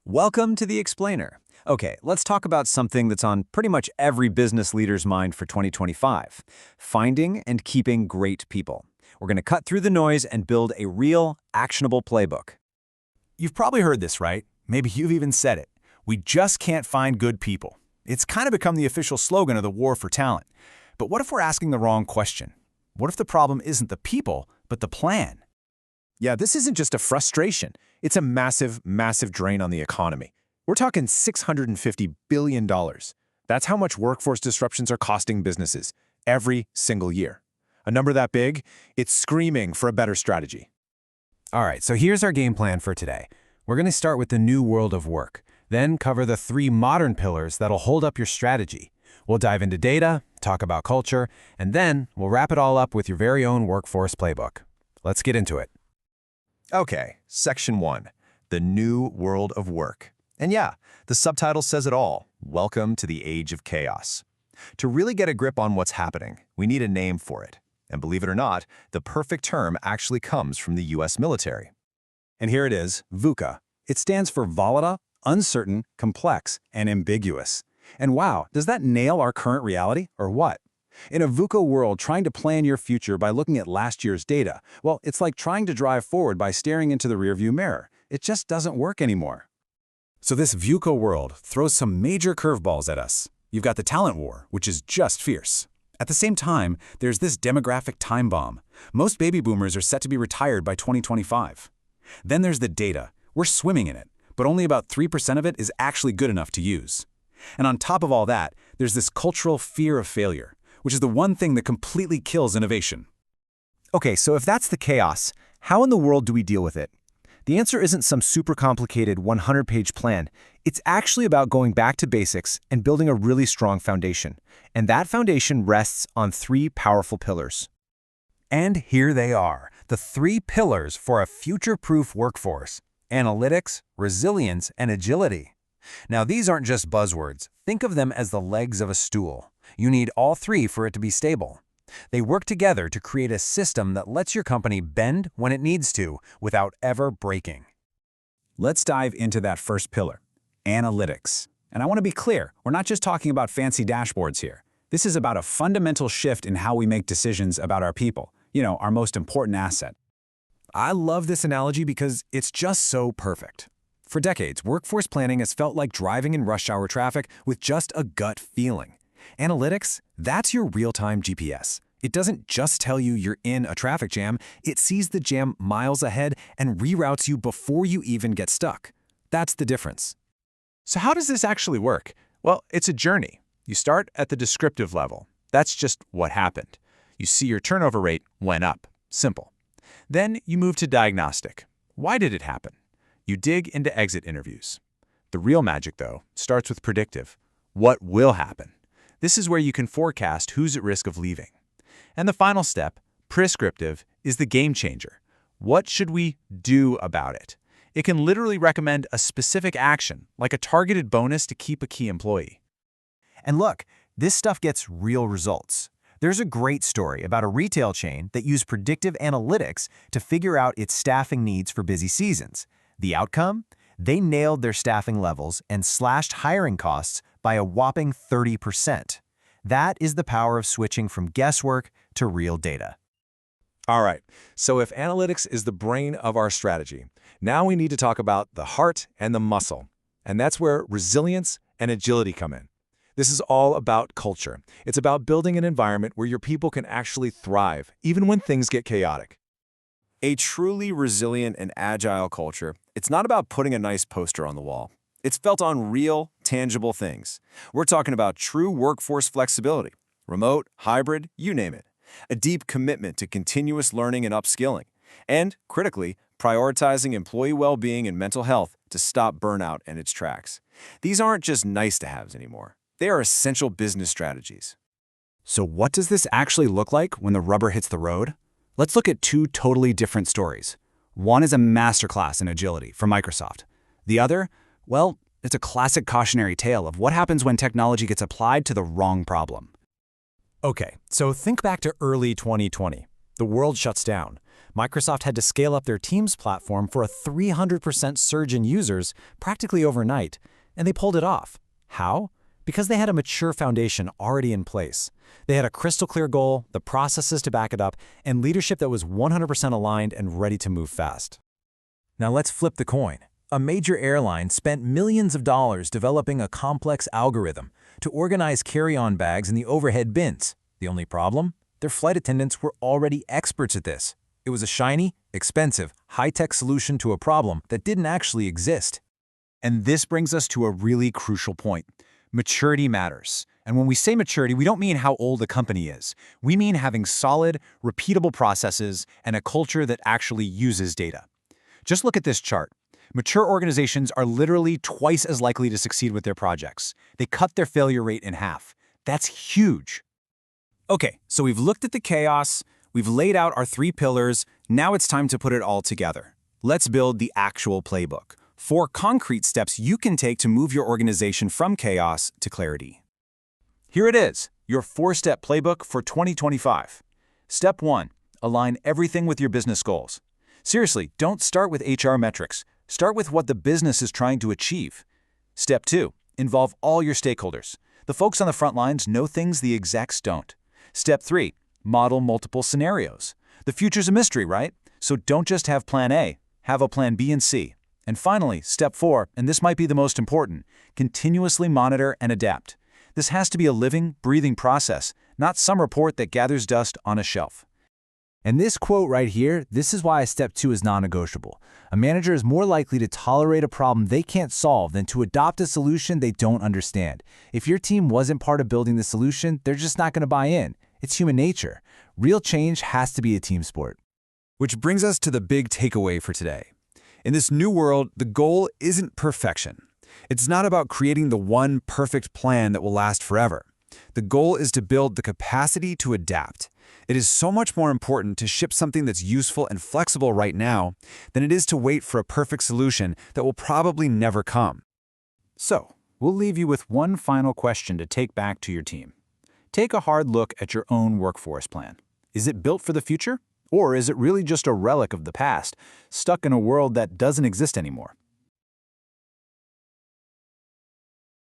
Welcome to The Explainer. Okay, let's talk about something that's on pretty much every business leader's mind for 2025. Finding and keeping great people. We're going to cut through the noise and build a real, actionable playbook. You've probably heard this, right? Maybe you've even said it. We just can't find good people. It's kind of become the official slogan of the war for talent. But what if we're asking the wrong question? What if the problem isn't the people, but the plan? Yeah, this isn't just a frustration. It's a massive, massive drain on the economy. We're talking $650 billion. That's how much workforce disruptions are costing businesses every single year. A number that big, it's screaming for a better strategy. All right, so here's our game plan for today. We're going to start with the new world of work, then cover the 3 modern pillars that'll hold up your strategy. We'll dive into data, talk about culture, and then we'll wrap it all up with your very own workforce playbook. Let's get into it. Okay, Section 1, the new world of work. And yeah, the subtitle says it all. Welcome to the age of chaos. To really get a grip on what's happening, we need a name for it. And believe it or not, the perfect term actually comes from the US military. And here it is, VUCA. It stands for Volatile, Uncertain, Complex, and Ambiguous. And wow, does that nail our current reality, or what? In a VUCA world, trying to plan your future by looking at last year's data, well, it's like trying to drive forward by staring into the rearview mirror. It just doesn't work anymore. So this VUCA world throws some major curveballs at us. You've got the talent war, which is just fierce. At the same time, there's this demographic time bomb. Most baby boomers are set to be retired by 2025. Then there's the data. We're swimming in it, but only about 3% of it is actually good enough to use. And on top of all that, there's this cultural fear of failure, which is the one thing that completely kills innovation. Okay, so if that's the chaos, how in the world do we deal with it? The answer isn't some super complicated 100-page plan. It's actually about going back to basics and building a really strong foundation. And that foundation rests on 3 powerful pillars. And here they are, the 3 pillars for a future-proof workforce: analytics, resilience, and agility. Now, these aren't just buzzwords. Think of them as the legs of a stool. You need all 3 for it to be stable. They work together to create a system that lets your company bend when it needs to without ever breaking. Let's dive into that first pillar, analytics. And I want to be clear, we're not just talking about fancy dashboards here. This is about a fundamental shift in how we make decisions about our people, our most important asset. I love this analogy because it's just so perfect. For decades, workforce planning has felt like driving in rush hour traffic with just a gut feeling. Analytics, that's your real-time GPS. It doesn't just tell you you're in a traffic jam, it sees the jam miles ahead and reroutes you before you even get stuck. That's the difference. So how does this actually work? Well, it's a journey. You start at the descriptive level. That's just what happened. You see your turnover rate went up. Simple. Then you move to diagnostic. Why did it happen? You dig into exit interviews. The real magic, though, starts with predictive. What will happen? This is where you can forecast who's at risk of leaving. And the final step, prescriptive, is the game changer. What should we do about it? It can literally recommend a specific action, like a targeted bonus to keep a key employee. And look, this stuff gets real results. There's a great story about a retail chain that used predictive analytics to figure out its staffing needs for busy seasons. The outcome? They nailed their staffing levels and slashed hiring costs by a whopping 30%. That is the power of switching from guesswork to real data. All right, so if analytics is the brain of our strategy, now we need to talk about the heart and the muscle. And that's where resilience and agility come in. This is all about culture. It's about building an environment where your people can actually thrive, even when things get chaotic. A truly resilient and agile culture, it's not about putting a nice poster on the wall. It's built on real, tangible things. We're talking about true workforce flexibility, remote, hybrid, you name it. A deep commitment to continuous learning and upskilling. And, critically, prioritizing employee well-being and mental health to stop burnout in its tracks. These aren't just nice-to-haves anymore. They are essential business strategies. So what does this actually look like when the rubber hits the road? Let's look at 2 totally different stories. One is a masterclass in agility from Microsoft. The other, well, it's a classic cautionary tale of what happens when technology gets applied to the wrong problem. Okay, so think back to early 2020. The world shuts down. Microsoft had to scale up their Teams platform for a 300% surge in users practically overnight, and they pulled it off. How? Because they had a mature foundation already in place. They had a crystal clear goal, the processes to back it up, and leadership that was 100% aligned and ready to move fast. Now let's flip the coin. A major airline spent millions of dollars developing a complex algorithm to organize carry-on bags in the overhead bins. The only problem? Their flight attendants were already experts at this. It was a shiny, expensive, high-tech solution to a problem that didn't actually exist. And this brings us to a really crucial point. Maturity matters. And when we say maturity, we don't mean how old a company is. We mean having solid, repeatable processes and a culture that actually uses data. Just look at this chart. Mature organizations are literally twice as likely to succeed with their projects. They cut their failure rate in half. That's huge. Okay, so we've looked at the chaos, we've laid out our 3 pillars, now it's time to put it all together. Let's build the actual playbook. 4 concrete steps you can take to move your organization from chaos to clarity. Here it is, your 4-step playbook for 2025. Step 1, align everything with your business goals. Seriously, don't start with HR metrics. Start with what the business is trying to achieve. Step 2, involve all your stakeholders. The folks on the front lines know things the execs don't. Step 3, model multiple scenarios. The future's a mystery, right? So don't just have plan A, have a plan B and C. And finally, step 4, and this might be the most important, continuously monitor and adapt. This has to be a living, breathing process, not some report that gathers dust on a shelf. And this quote right here, this is why step 2 is non-negotiable. A manager is more likely to tolerate a problem they can't solve than to adopt a solution they don't understand. If your team wasn't part of building the solution, they're just not going to buy in. It's human nature. Real change has to be a team sport. Which brings us to the big takeaway for today. In this new world, the goal isn't perfection. It's not about creating the one perfect plan that will last forever. The goal is to build the capacity to adapt. It is so much more important to ship something that's useful and flexible right now than it is to wait for a perfect solution that will probably never come. So, we'll leave you with one final question to take back to your team. Take a hard look at your own workforce plan. Is it built for the future? Or is it really just a relic of the past, stuck in a world that doesn't exist anymore?